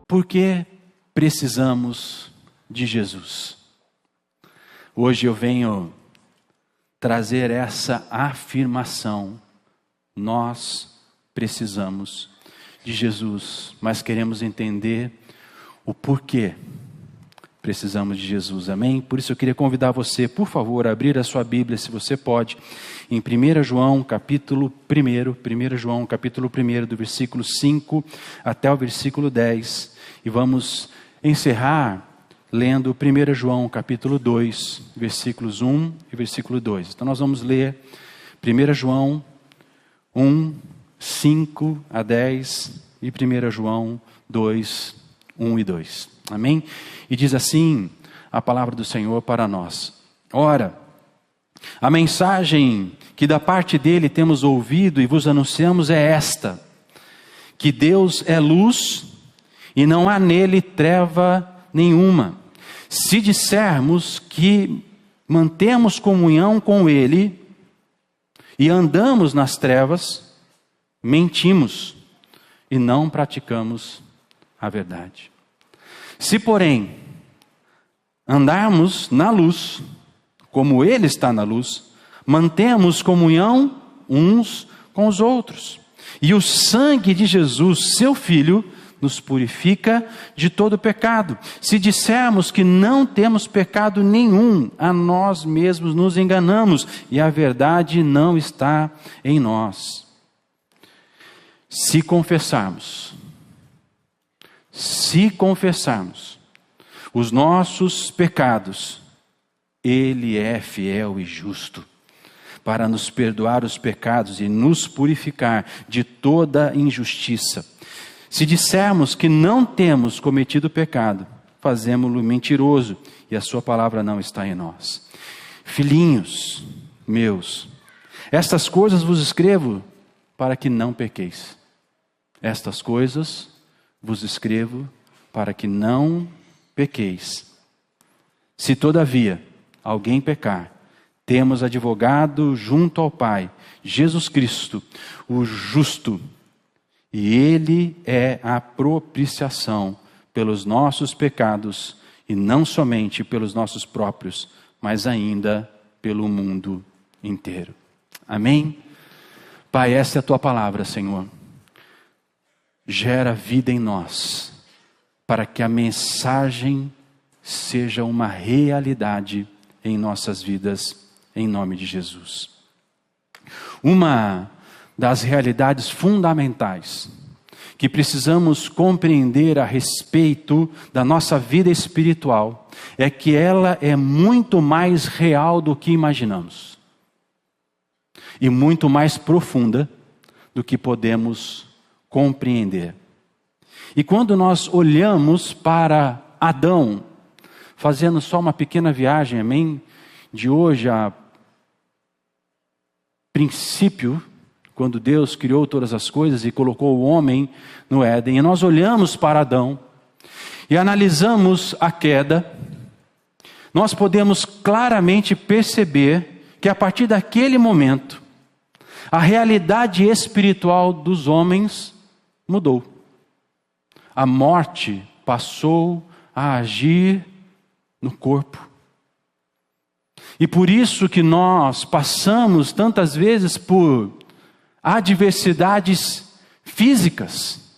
Por que precisamos de Jesus? Hoje eu venho trazer essa afirmação. Nós precisamos de Jesus, mas queremos entender o porquê precisamos de Jesus, amém? Por isso eu queria convidar você, por favor, a abrir a sua Bíblia, se você pode, em 1 João, capítulo 1, 1 João, capítulo 1, do versículo 5 até o versículo 10, e vamos encerrar lendo 1 João, capítulo 2, versículos 1 e versículo 2. Então nós vamos ler 1 João 1, 5 a 10 e 1 João 2, 1 e 2. Amém? E diz assim a palavra do Senhor para nós. Ora, a mensagem que da parte dele temos ouvido e vos anunciamos é esta: que Deus é luz e não há nele treva nenhuma. Se dissermos que mantemos comunhão com ele e andamos nas trevas, mentimos e não praticamos a verdade. Se, porém, andarmos na luz, como ele está na luz, mantemos comunhão uns com os outros. E o sangue de Jesus, seu Filho, nos purifica de todo pecado. Se dissermos que não temos pecado nenhum, a nós mesmos nos enganamos e a verdade não está em nós. Se confessarmos os nossos pecados, ele é fiel e justo para nos perdoar os pecados e nos purificar de toda injustiça. Se dissermos que não temos cometido pecado, fazemo-lo mentiroso e a sua palavra não está em nós. Filhinhos meus, estas coisas vos escrevo para que não pequeis. Estas coisas vos escrevo para que não pequeis. Se todavia alguém pecar, temos advogado junto ao Pai, Jesus Cristo, o justo, e ele é a propiciação pelos nossos pecados, e não somente pelos nossos próprios, mas ainda pelo mundo inteiro. Amém? Pai, essa é a tua palavra, Senhor. Gera vida em nós, para que a mensagem seja uma realidade em nossas vidas, em nome de Jesus. Uma das realidades fundamentais que precisamos compreender a respeito da nossa vida espiritual é que ela é muito mais real do que imaginamos e muito mais profunda do que podemos compreender. E quando nós olhamos para Adão, fazendo só uma pequena viagem, amém, de hoje a princípio, quando Deus criou todas as coisas e colocou o homem no Éden, e nós olhamos para Adão e analisamos a queda, nós podemos claramente perceber que a partir daquele momento, a realidade espiritual dos homens mudou. A morte passou a agir no corpo. E por isso que nós passamos tantas vezes por adversidades físicas,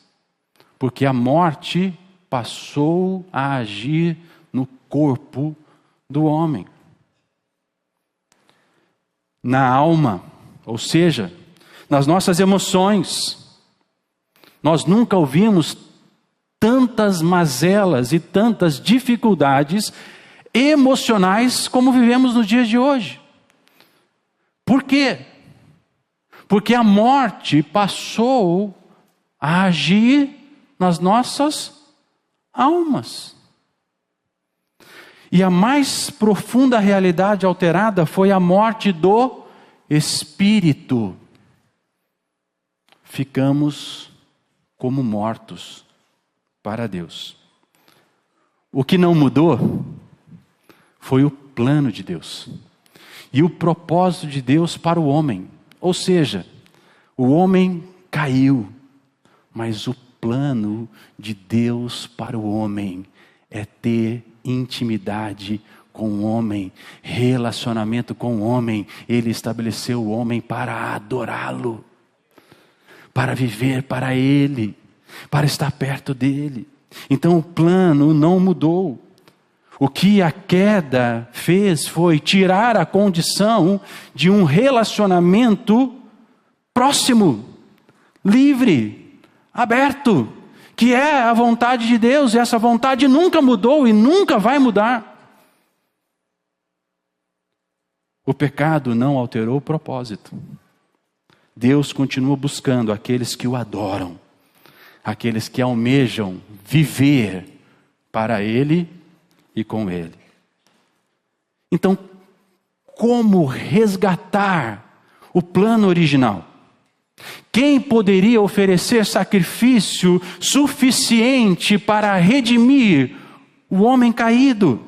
porque a morte passou a agir no corpo do homem. Na alma, ou seja, nas nossas emoções. Nós nunca ouvimos tantas mazelas e tantas dificuldades emocionais como vivemos nos dias de hoje. Por quê? Porque a morte passou a agir nas nossas almas. E a mais profunda realidade alterada foi a morte do espírito. Ficamos como mortos para Deus. O que não mudou foi o plano de Deus e o propósito de Deus para o homem. Ou seja, O homem caiu, mas o plano de Deus para o homem é ter intimidade com o homem, relacionamento com o homem. Ele estabeleceu o homem para adorá-lo, para viver para Ele, para estar perto dEle. Então o plano não mudou. O que a queda fez foi tirar a condição de um relacionamento próximo, livre, aberto, que é a vontade de Deus, e essa vontade nunca mudou e nunca vai mudar. O pecado não alterou o propósito. Deus continua buscando aqueles que o adoram, aqueles que almejam viver para Ele e com Ele. Então, como resgatar o plano original? Quem poderia oferecer sacrifício suficiente para redimir o homem caído?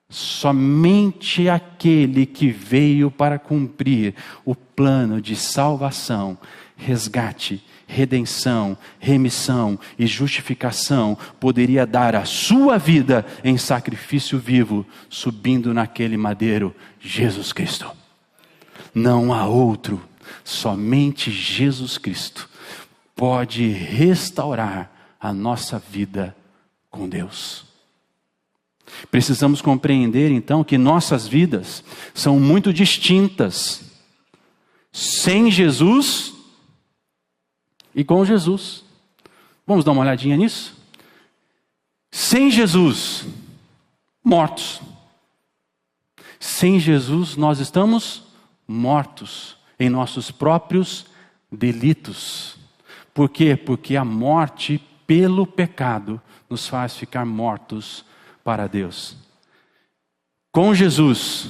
Somente aquele que veio para cumprir o plano de salvação, resgate, redenção, remissão e justificação poderia dar a sua vida em sacrifício vivo, subindo naquele madeiro, Jesus Cristo. Não há outro, somente Jesus Cristo pode restaurar a nossa vida com Deus. Precisamos compreender então que nossas vidas são muito distintas, sem Jesus e com Jesus. Vamos dar uma olhadinha nisso? Sem Jesus, mortos. Sem Jesus nós estamos mortos em nossos próprios delitos. Por quê? Porque a morte pelo pecado nos faz ficar mortos para Deus. Com Jesus,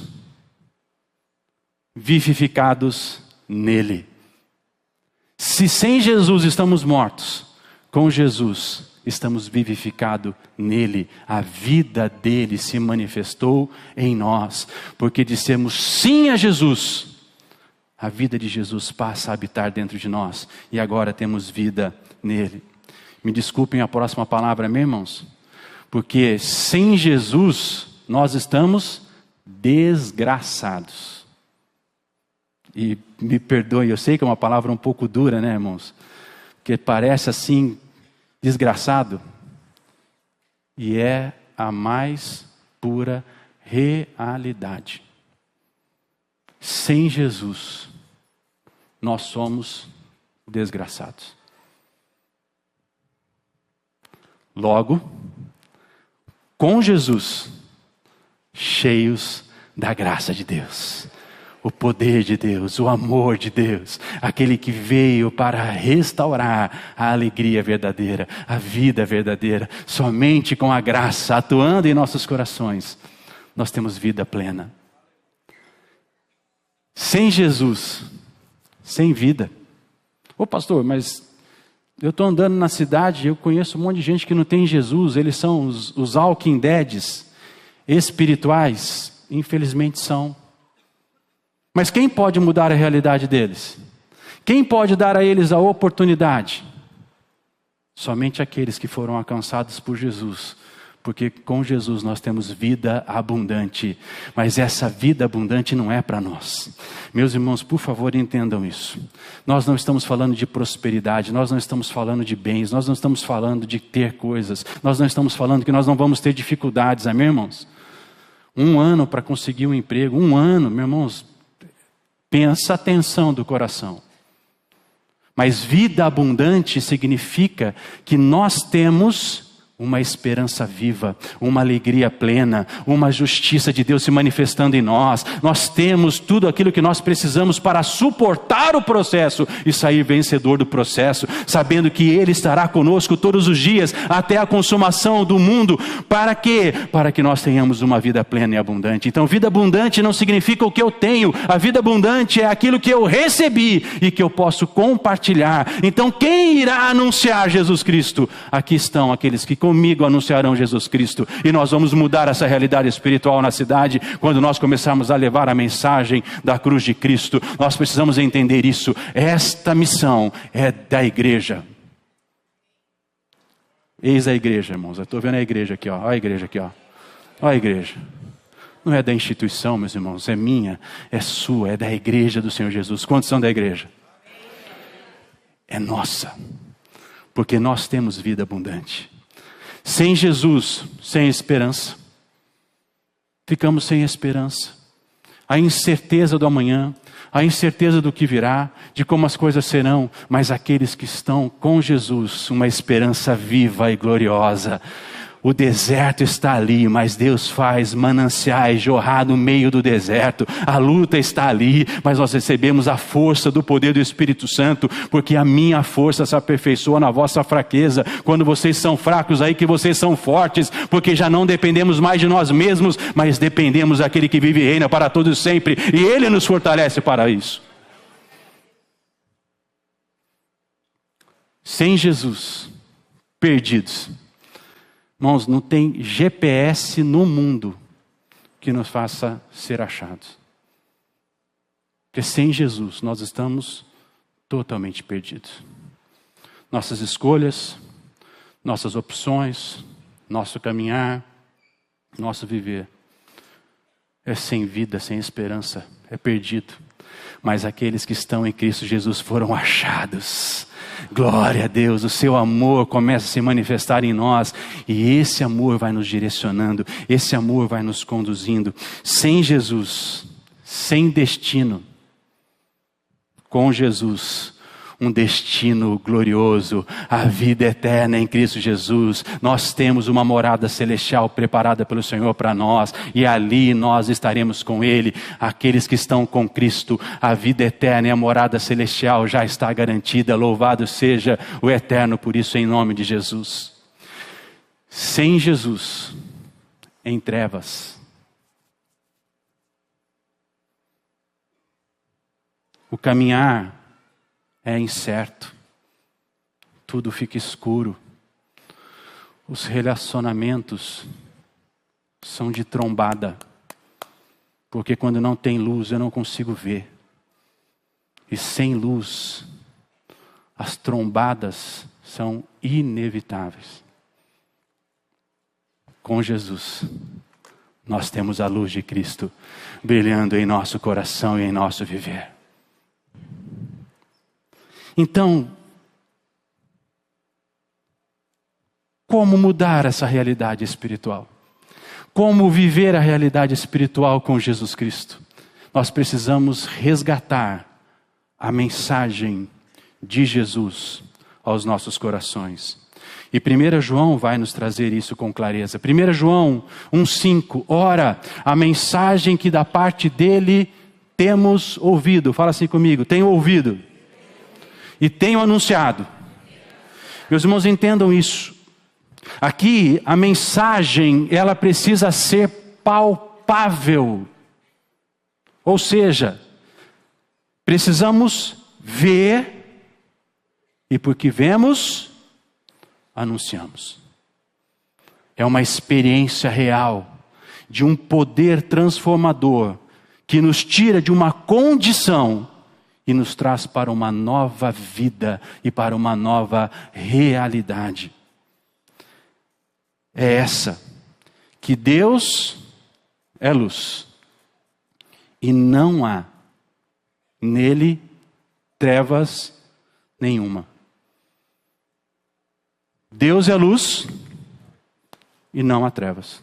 vivificados nele. Se sem Jesus estamos mortos, com Jesus estamos vivificados nele. A vida dele se manifestou em nós, porque dissemos sim a Jesus. A vida de Jesus passa a habitar dentro de nós e agora temos vida nele. Me desculpem a próxima palavra, meus irmãos, porque sem Jesus nós estamos desgraçados. E me perdoe, eu sei que é uma palavra um pouco dura, né, irmãos? Porque parece assim, desgraçado. E é a mais pura realidade. Sem Jesus, nós somos desgraçados. Logo, com Jesus, cheios da graça de Deus, o poder de Deus, o amor de Deus, aquele que veio para restaurar a alegria verdadeira, a vida verdadeira. Somente com a graça atuando em nossos corações, nós temos vida plena. Sem Jesus, sem vida. Ô pastor, mas eu estou andando na cidade, eu conheço um monte de gente que não tem Jesus, eles são os walking deads espirituais. Infelizmente são. Mas quem pode mudar a realidade deles? Quem pode dar a eles a oportunidade? Somente aqueles que foram alcançados por Jesus. Porque com Jesus nós temos vida abundante. Mas essa vida abundante não é para nós. Meus irmãos, por favor, entendam isso. Nós não estamos falando de prosperidade, nós não estamos falando de bens, nós não estamos falando de ter coisas, nós não estamos falando que nós não vamos ter dificuldades, amém, irmãos? 1 ano para conseguir um emprego, 1 ano, meus irmãos, pensa a tensão do coração. Mas vida abundante significa que nós temos uma esperança viva, uma alegria plena, uma justiça de Deus se manifestando em nós. Nós temos tudo aquilo que nós precisamos para suportar o processo e sair vencedor do processo, sabendo que Ele estará conosco todos os dias até a consumação do mundo. Para quê? Para que nós tenhamos uma vida plena e abundante. Então, vida abundante não significa o que eu tenho. A vida abundante é aquilo que eu recebi e que eu posso compartilhar. Então, quem irá anunciar Jesus Cristo? Aqui estão aqueles que comigo anunciarão Jesus Cristo. E nós vamos mudar essa realidade espiritual na cidade quando nós começarmos a levar a mensagem da cruz de Cristo. Nós precisamos entender isso. Esta missão é da igreja. Eis a igreja, irmãos. Eu estou vendo a igreja aqui, ó. Olha a igreja aqui, ó. Olha a igreja. Não é da instituição, meus irmãos, é minha, é sua, é da igreja do Senhor Jesus. Quantos são da igreja? É nossa, porque nós temos vida abundante. Sem Jesus, sem esperança, ficamos sem esperança. A incerteza do amanhã, a incerteza do que virá, de como as coisas serão, mas aqueles que estão com Jesus, uma esperança viva e gloriosa. O deserto está ali, mas Deus faz mananciais jorrar no meio do deserto. A luta está ali, mas nós recebemos a força do poder do Espírito Santo, porque a minha força se aperfeiçoa na vossa fraqueza. Quando vocês são fracos, aí que vocês são fortes, porque já não dependemos mais de nós mesmos, mas dependemos daquele que vive e reina para todos sempre, e Ele nos fortalece para isso. Sem Jesus, perdidos. Irmãos, não tem GPS no mundo que nos faça ser achados. Porque sem Jesus nós estamos totalmente perdidos. Nossas escolhas, nossas opções, nosso caminhar, nosso viver é sem vida, sem esperança, é perdido. Mas aqueles que estão em Cristo Jesus foram achados. Glória a Deus, o seu amor começa a se manifestar em nós, e esse amor vai nos direcionando, esse amor vai nos conduzindo. Sem Jesus, sem destino, com Jesus, um destino glorioso, a vida eterna em Cristo Jesus. Nós temos uma morada celestial preparada pelo Senhor para nós, e ali nós estaremos com Ele. Aqueles que estão com Cristo, a vida eterna e a morada celestial já está garantida. Louvado seja o Eterno por isso, em nome de Jesus. Sem Jesus, em trevas, o caminhar é incerto, tudo fica escuro, os relacionamentos são de trombada, porque quando não tem luz eu não consigo ver, e sem luz as trombadas são inevitáveis. Com Jesus nós temos a luz de Cristo brilhando em nosso coração e em nosso viver. Então, como mudar essa realidade espiritual? Como viver a realidade espiritual com Jesus Cristo? Nós precisamos resgatar a mensagem de Jesus aos nossos corações. E 1 João vai nos trazer isso com clareza. 1 João 1,5. Ora, a mensagem que da parte dele temos ouvido. Fala assim comigo, tenho ouvido. E tenho anunciado. Meus irmãos, entendam isso. Aqui a mensagem, ela precisa ser palpável. Ou seja, precisamos ver, e porque vemos, anunciamos. É uma experiência real de um poder transformador que nos tira de uma condição e nos traz para uma nova vida e para uma nova realidade. É essa, que Deus é luz, e não há nele trevas nenhuma. Deus é luz e não há trevas.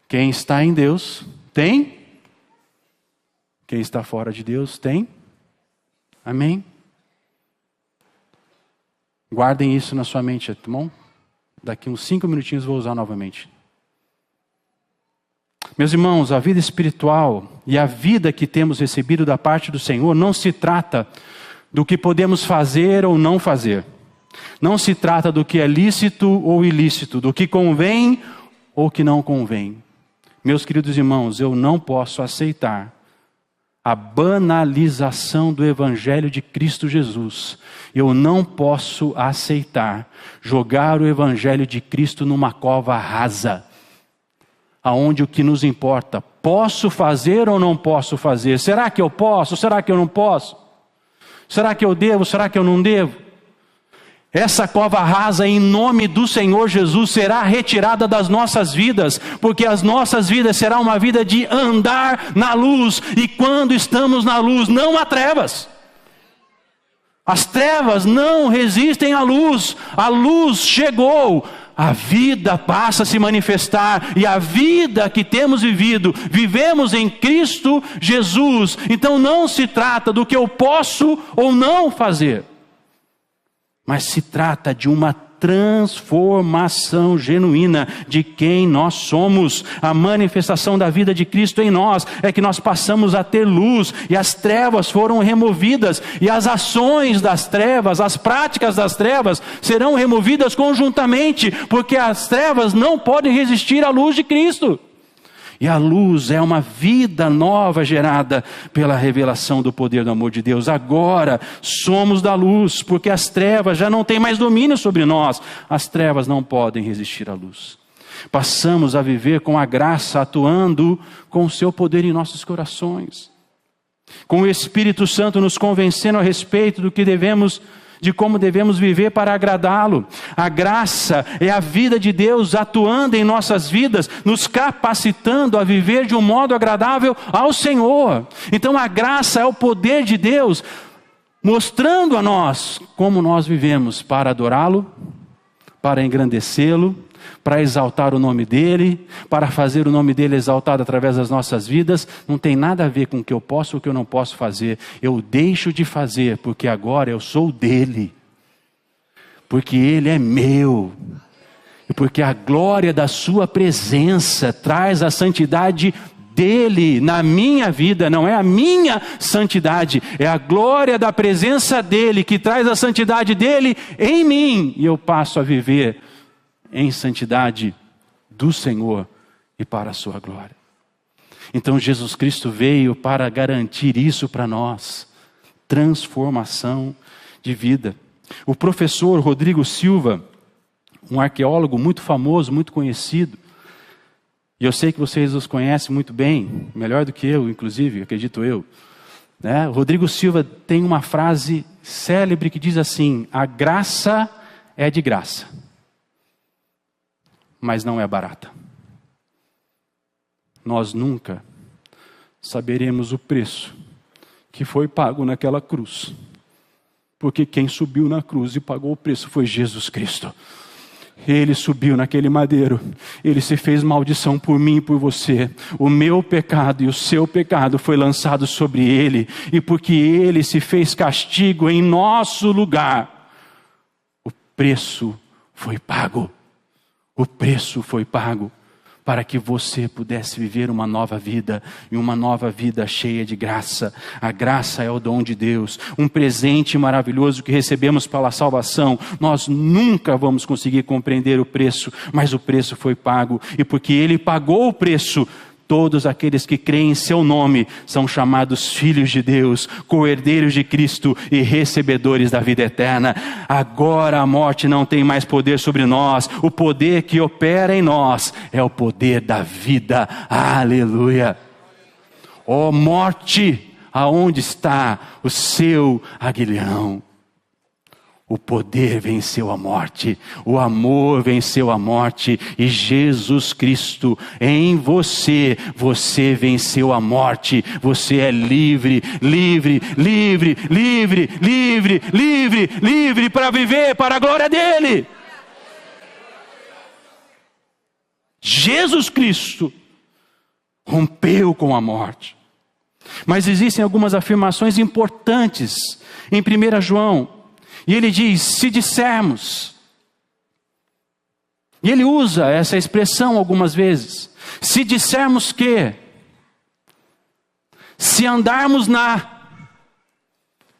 Quem está em Deus tem. Quem está fora de Deus tem. Amém? Guardem isso na sua mente, tá bom? Daqui uns 5 minutinhos vou usar novamente. Meus irmãos, a vida espiritual e a vida que temos recebido da parte do Senhor não se trata do que podemos fazer ou não fazer. Não se trata do que é lícito ou ilícito, do que convém ou que não convém. Meus queridos irmãos, eu não posso aceitar a banalização do Evangelho de Cristo Jesus. Eu não posso aceitar jogar o Evangelho de Cristo numa cova rasa, aonde o que nos importa, posso fazer ou não posso fazer? Será que eu posso? Será que eu não posso? Será que eu devo? Será que eu não devo? Essa cova rasa, em nome do Senhor Jesus, será retirada das nossas vidas, porque as nossas vidas será uma vida de andar na luz, e quando estamos na luz, não há trevas. As trevas não resistem à luz, a luz chegou, a vida passa a se manifestar, e a vida que temos vivido, vivemos em Cristo Jesus. Então não se trata do que eu posso ou não fazer, mas se trata de uma transformação genuína de quem nós somos. A manifestação da vida de Cristo em nós é que nós passamos a ter luz, e as trevas foram removidas, e as ações das trevas, as práticas das trevas serão removidas conjuntamente, porque as trevas não podem resistir à luz de Cristo. E a luz é uma vida nova gerada pela revelação do poder do amor de Deus. Agora somos da luz, porque as trevas já não têm mais domínio sobre nós. As trevas não podem resistir à luz. Passamos a viver com a graça atuando com o seu poder em nossos corações, com o Espírito Santo nos convencendo a respeito de como devemos viver para agradá-lo. A graça é a vida de Deus atuando em nossas vidas, nos capacitando a viver de um modo agradável ao Senhor. Então a graça é o poder de Deus, mostrando a nós como nós vivemos para adorá-lo, para engrandecê-lo, para exaltar o nome dele, para fazer o nome dele exaltado através das nossas vidas. Não tem nada a ver com o que eu posso ou o que eu não posso fazer. Eu deixo de fazer, porque agora eu sou dele, porque ele é meu, e porque a glória da sua presença traz a santidade dele na minha vida. Não é a minha santidade, é a glória da presença dele que traz a santidade dele em mim, e eu passo a viver em santidade do Senhor e para a sua glória. Então Jesus Cristo veio para garantir isso para nós, transformação de vida. O professor Rodrigo Silva, um arqueólogo muito famoso, muito conhecido, e eu sei que vocês os conhecem muito bem, melhor do que eu, inclusive, acredito eu, né? O Rodrigo Silva tem uma frase célebre que diz assim: a graça é de graça, mas não é barata. Nós nunca saberemos o preço que foi pago naquela cruz, porque quem subiu na cruz e pagou o preço foi Jesus Cristo. Ele subiu naquele madeiro, ele se fez maldição por mim e por você. O meu pecado e o seu pecado foi lançado sobre ele, e porque ele se fez castigo em nosso lugar, o preço foi pago. O preço foi pago para que você pudesse viver uma nova vida, e uma nova vida cheia de graça. A graça é o dom de Deus, um presente maravilhoso que recebemos pela salvação. Nós nunca vamos conseguir compreender o preço, mas o preço foi pago, e porque ele pagou o preço, todos aqueles que creem em seu nome são chamados filhos de Deus, co-herdeiros de Cristo e recebedores da vida eterna. Agora a morte não tem mais poder sobre nós. O poder que opera em nós é o poder da vida. Aleluia! Ó morte, aonde está o seu aguilhão? O poder venceu a morte, o amor venceu a morte, e Jesus Cristo em você, você venceu a morte. Você é livre, livre, livre, livre, livre, livre, livre para viver para a glória dele. Jesus Cristo rompeu com a morte. Mas existem algumas afirmações importantes em 1 João. E ele diz: se dissermos, e ele usa essa expressão algumas vezes, se dissermos que, se andarmos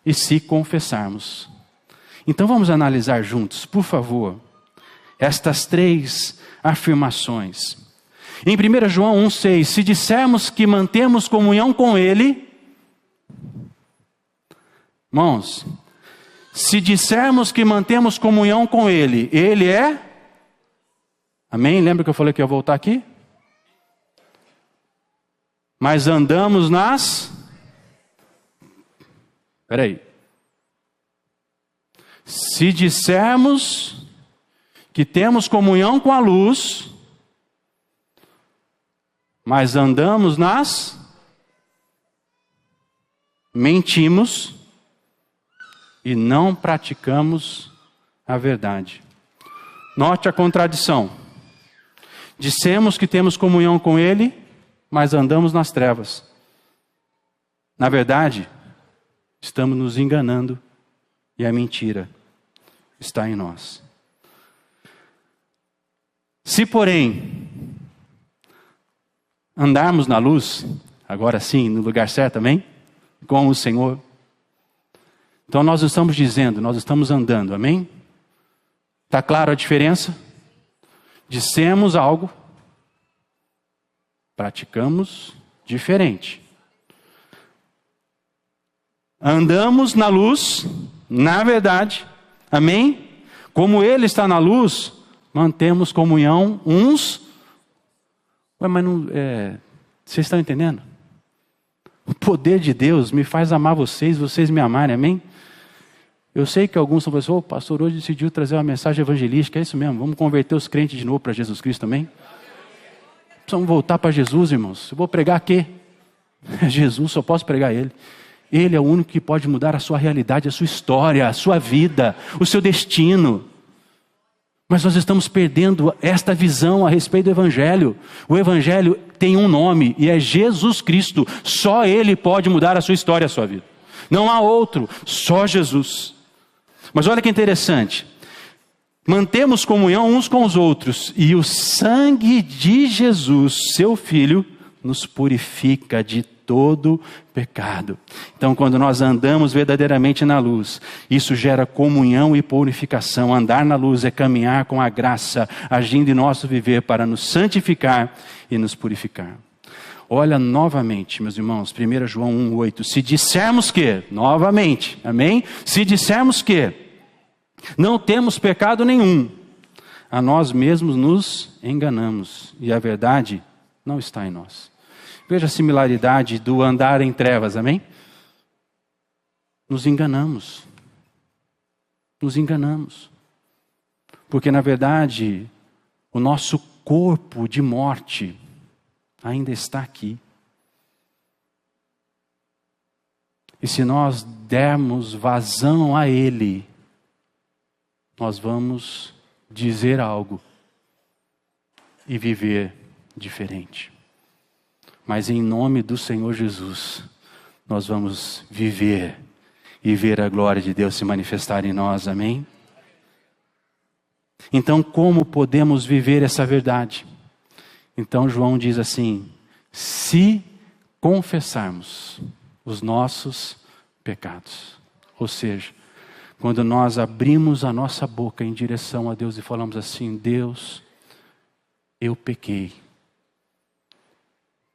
e se confessarmos. Então vamos analisar juntos, por favor, estas três afirmações. Em 1 João 1,6, se dissermos que mantemos comunhão com ele, Irmãos, se dissermos que mantemos comunhão com Ele, Ele é... Amém? Lembra que eu falei que ia voltar aqui? Mas andamos nas... Espera aí. Se dissermos que temos comunhão com a luz, mas andamos nas... Mentimos e não praticamos a verdade. Note a contradição. Dissemos que temos comunhão com Ele, mas andamos nas trevas. Na verdade, estamos nos enganando e a mentira está em nós. Se, porém, andarmos na luz, agora sim, no lugar certo, amém? Com o Senhor. Então nós estamos dizendo, nós estamos andando, amém? Está claro a diferença? Dissemos algo, praticamos diferente. Andamos na luz, na verdade, amém? Como Ele está na luz, mantemos comunhão uns. Ué, mas não, vocês estão entendendo? O poder de Deus me faz amar vocês, vocês me amarem, amém? Eu sei que alguns são pessoas, o pastor hoje decidiu trazer uma mensagem evangelística, é isso mesmo, vamos converter os crentes de novo para Jesus Cristo também? Precisamos voltar para Jesus, irmãos. Eu vou pregar quê? É Jesus, só posso pregar Ele. Ele é o único que pode mudar a sua realidade, a sua história, a sua vida, o seu destino. Mas nós estamos perdendo esta visão a respeito do Evangelho. O Evangelho tem um nome e é Jesus Cristo. Só Ele pode mudar a sua história, a sua vida. Não há outro, só Jesus. Mas olha que interessante. Mantemos comunhão uns com os outros e o sangue de Jesus, seu Filho, nos purifica de todo pecado. Então, quando nós andamos verdadeiramente na luz, isso gera comunhão e purificação. Andar na luz é caminhar com a graça, agindo em nosso viver para nos santificar e nos purificar. Olha novamente, meus irmãos, 1 João 1,8. Se dissermos que, novamente, amém? Se dissermos que não temos pecado nenhum, a nós mesmos nos enganamos e a verdade não está em nós. Veja a similaridade do andar em trevas, amém? Nos enganamos. Nos enganamos. Porque na verdade, o nosso corpo de morte ainda está aqui. E se nós dermos vazão a ele, nós vamos dizer algo e viver diferente. Mas em nome do Senhor Jesus, nós vamos viver e ver a glória de Deus se manifestar em nós, amém? Então, como podemos viver essa verdade? Então, João diz assim: se confessarmos os nossos pecados, ou seja, quando nós abrimos a nossa boca em direção a Deus e falamos assim: Deus, eu pequei,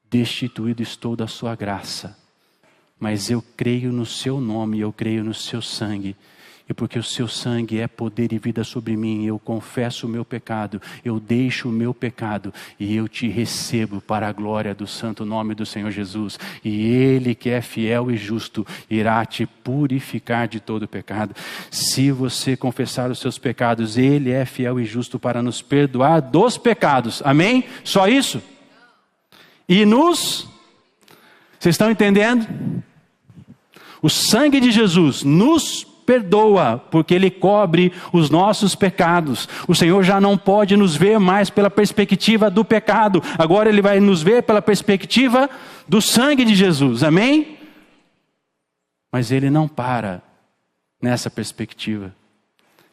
destituído estou da sua graça, mas eu creio no seu nome, eu creio no seu sangue, e porque o seu sangue é poder e vida sobre mim, eu confesso o meu pecado, eu deixo o meu pecado, e eu te recebo para a glória do santo nome do Senhor Jesus, e Ele que é fiel e justo, irá te purificar de todo pecado. Se você confessar os seus pecados, Ele é fiel e justo para nos perdoar dos pecados, amém? Só isso? E vocês estão entendendo? O sangue de Jesus nos perdoa, porque Ele cobre os nossos pecados. O Senhor já não pode nos ver mais pela perspectiva do pecado. Agora Ele vai nos ver pela perspectiva do sangue de Jesus, amém? Mas Ele não para nessa perspectiva.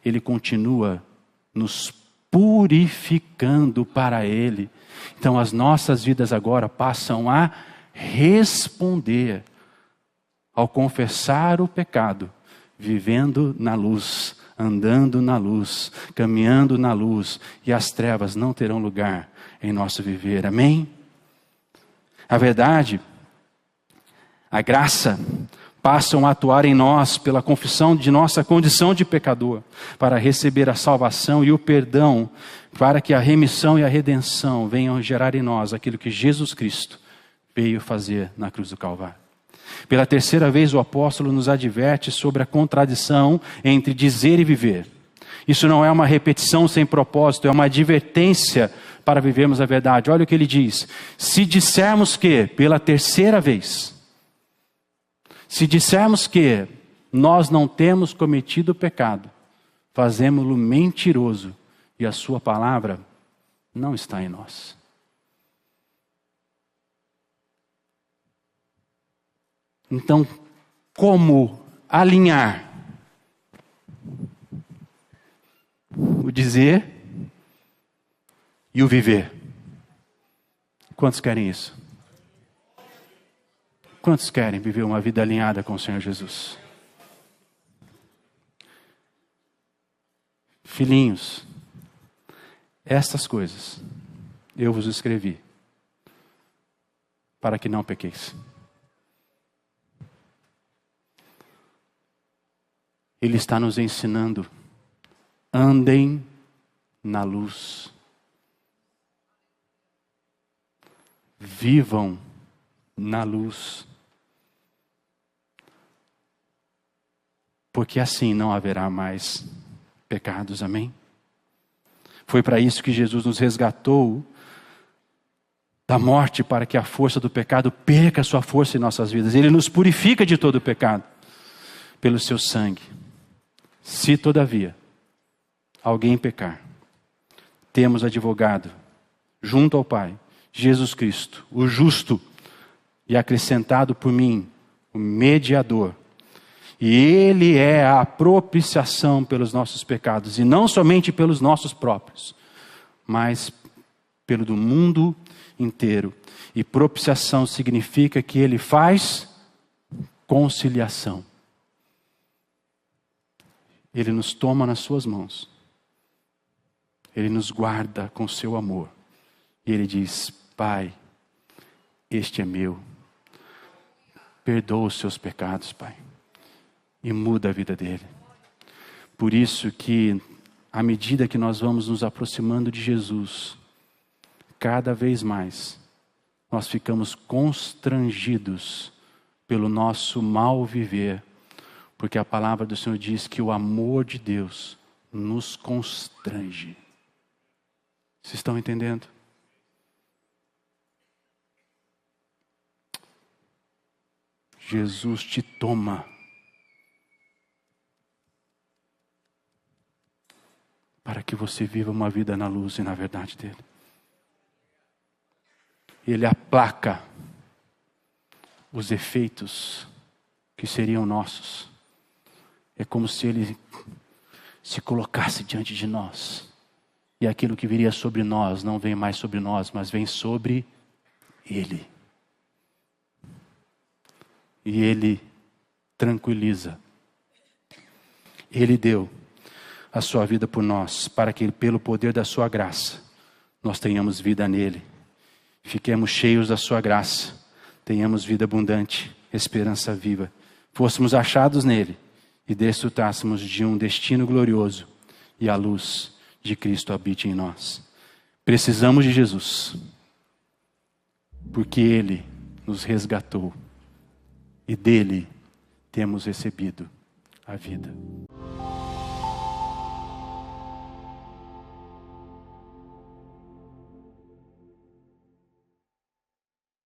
Ele continua nos purificando para Ele. Então as nossas vidas agora passam a responder ao confessar o pecado, vivendo na luz, andando na luz, caminhando na luz, e as trevas não terão lugar em nosso viver, amém? A verdade, a graça, passam a atuar em nós pela confissão de nossa condição de pecador, para receber a salvação e o perdão, para que a remissão e a redenção venham gerar em nós aquilo que Jesus Cristo veio fazer na cruz do Calvário. Pela terceira vez o apóstolo nos adverte sobre a contradição entre dizer e viver. Isso não é uma repetição sem propósito, é uma advertência para vivermos a verdade. Olha o que ele diz: se dissermos que, pela terceira vez, se dissermos que nós não temos cometido pecado, fazemo-lo mentiroso e a sua palavra não está em nós. Então, como alinhar o dizer e o viver? Quantos querem isso? Quantos querem viver uma vida alinhada com o Senhor Jesus? Filhinhos, estas coisas eu vos escrevi para que não pequeis. Ele está nos ensinando: andem na luz. Vivam na luz. Porque assim não haverá mais pecados, amém? Foi para isso que Jesus nos resgatou da morte, para que a força do pecado perca a sua força em nossas vidas. Ele nos purifica de todo o pecado pelo seu sangue. Se todavia alguém pecar, temos advogado junto ao Pai, Jesus Cristo, o justo, e acrescentado por mim, o mediador. E Ele é a propiciação pelos nossos pecados, e não somente pelos nossos próprios, mas pelo do mundo inteiro. E propiciação significa que Ele faz conciliação. Ele nos toma nas suas mãos. Ele nos guarda com seu amor. E Ele diz: Pai, este é meu. Perdoa os seus pecados, Pai. E muda a vida dele. Por isso que, à medida que nós vamos nos aproximando de Jesus, cada vez mais, nós ficamos constrangidos pelo nosso mal viver, porque a palavra do Senhor diz que o amor de Deus nos constrange. Vocês estão entendendo? Jesus te toma para que você viva uma vida na luz e na verdade dele. Ele aplaca os efeitos que seriam nossos. É como se ele se colocasse diante de nós. E aquilo que viria sobre nós não vem mais sobre nós, mas vem sobre ele. E ele tranquiliza. Ele deu a sua vida por nós, para que pelo poder da sua graça, nós tenhamos vida nele. Fiquemos cheios da sua graça, tenhamos vida abundante, esperança viva. Fôssemos achados nele e desfrutássemos de um destino glorioso e a luz de Cristo habite em nós. Precisamos de Jesus, porque ele nos resgatou e dele temos recebido a vida.